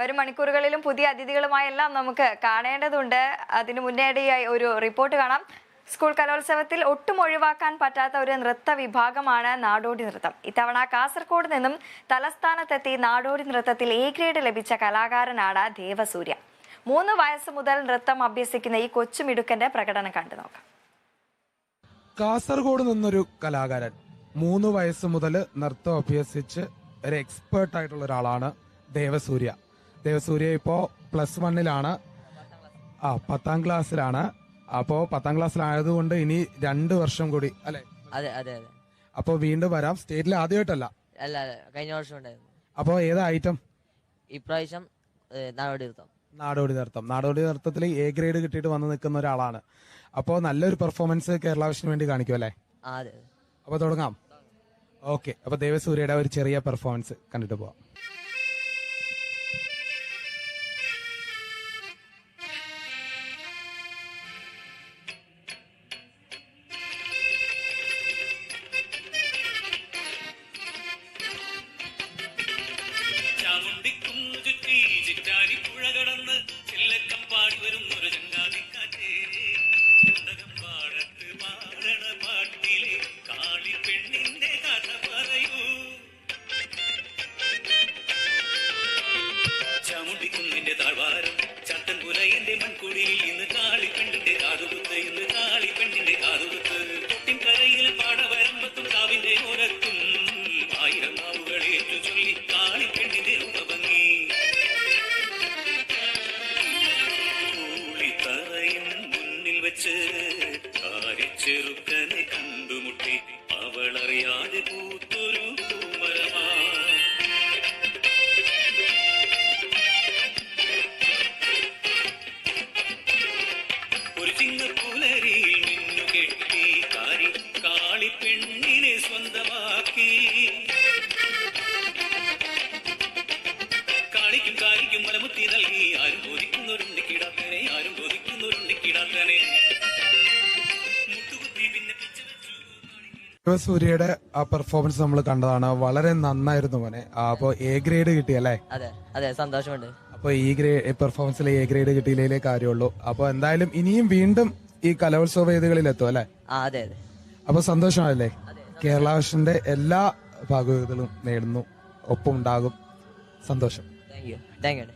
വരും മണിക്കൂറുകളിലും പുതിയ അതിഥികളുമായെല്ലാം നമുക്ക് കാണേണ്ടതുണ്ട്. അതിനു മുന്നേടിയായി ഒരു റിപ്പോർട്ട് കാണാം. സ്കൂൾ കലോത്സവത്തിൽ ഒട്ടും ഒഴിവാക്കാൻ പറ്റാത്ത ഒരു നൃത്ത വിഭാഗമാണ് നാടോടി നൃത്തം. ഇത്തവണ കാസർഗോഡ് നിന്നും തലസ്ഥാനത്തെത്തി നാടോടി നൃത്തത്തിൽ എ ഗ്രേഡ് ലഭിച്ച കലാകാരനാണ് ദേവസൂര്യ. 3 വയസ്സ് മുതൽ നൃത്തം അഭ്യസിക്കുന്ന ഈ കൊച്ചുമിടുക്കന്റെ പ്രകടനം കണ്ടു നോക്കാം. കാസർഗോഡ് നിന്നൊരു കലാകാരൻ 3 വയസ്സ് മുതൽ നൃത്തം അഭ്യസിച്ച് ഒരു എക്സ്പേർട്ട് ആയിട്ടുള്ള ഒരാളാണ് ദേവസൂര്യ. ദേവസൂര്യ ഇപ്പോ +1 10ാം ക്ലാസ്സിലാണ്. അപ്പോ 10ാം ക്ലാസ്സിലായതുകൊണ്ട് ഇനി 2 വർഷം കൂടി അല്ലെ? അതെ അതെ അതെ. അപ്പൊ വീണ്ടും വരാം. സ്റ്റേറ്റിൽ ആദ്യമായിട്ടല്ല? അല്ല അല്ല, കഴിഞ്ഞ വർഷം ഉണ്ടായിരുന്നു. അപ്പോ ഏതാ ഐറ്റം? ഇപ്രാവശ്യം നാടോടി നൃത്തം. നാടോടി നൃത്തത്തിൽ എ ഗ്രേഡ് കിട്ടിയിട്ട് വന്ന് നിൽക്കുന്ന ഒരാളാണ്. അപ്പോ നല്ലൊരു പെർഫോമൻസ് കേരള വിഷന് വേണ്ടി കാണിക്കും അല്ലേ? അതെ. അപ്പൊ തുടങ്ങാം. ഓക്കെ, അപ്പൊ ദേവസൂര്യയുടെ ഒരു ചെറിയ പെർഫോമൻസ് കണ്ടിട്ട് പോവാം. ചാമുണ്ടിക്കുന്നിന്റെ താഴ്വാരം ചട്ടൻപുലയന്റെ മൺകുടിയിൽ ഇന്ന് കാളിപ്പെണ്ണിന്റെ കാതുകുത്ത്, ഇന്ന് കാളിപ്പെണ്ണിന്റെ കാതുകുത്ത്. തൊട്ടിൻകരയിലെ പാടവരമ്പത്തും കാവിന്റെ ഓരത്തും 1000 നാവുകളേറ്റു ചൊല്ലി കാളിപ്പെണ്ണിന്റെ രൂപഭംഗി. കൂളിത്തറയും മുന്നിൽ വെച്ച് കാരിച്ചെറുക്കനെ കണ്ടുമുട്ടി അവളറിയാതെ പൂത്തൊരു പൂമരമാ. പുലരിയിൽ മിന്നു കെട്ടി കാളിപ്പെണ്ണിനെ സ്വന്തമാക്കി. കാളിക്കും മലമുത്തി നൽകി ആരും ബോധിക്കുന്നൊരുണ്ണിക്കിടാത്തനെ, ആരും ബോധിക്കുന്നൊരുണ്ണിക്കിടാത്തനെ. മുട്ടുകുത്തി പിന്നെ സൂര്യയുടെ ആ പെർഫോമൻസ് നമ്മൾ കണ്ടതാണ്. വളരെ നന്നായിരുന്നു മോനെ. അപ്പൊ എ ഗ്രേഡ് കിട്ടിയല്ലേ? അതെ അതെ, സന്തോഷമുണ്ട്. അപ്പൊ ഈ പെർഫോമൻസിൽ എ ഗ്രേഡ് കിട്ടിയില്ലേ കാര്യമുള്ളൂ. അപ്പൊ എന്തായാലും ഇനിയും വീണ്ടും ഈ കലോത്സവ വേദികളിൽ എത്തും അല്ലെ? അതെ അതെ. അപ്പൊ സന്തോഷമായല്ലേ? കേരള വിഷന്റെ എല്ലാ ഭാഗവതകളും നേടുന്നു, ഒപ്പം ഉണ്ടാകും. സന്തോഷം. Thank you.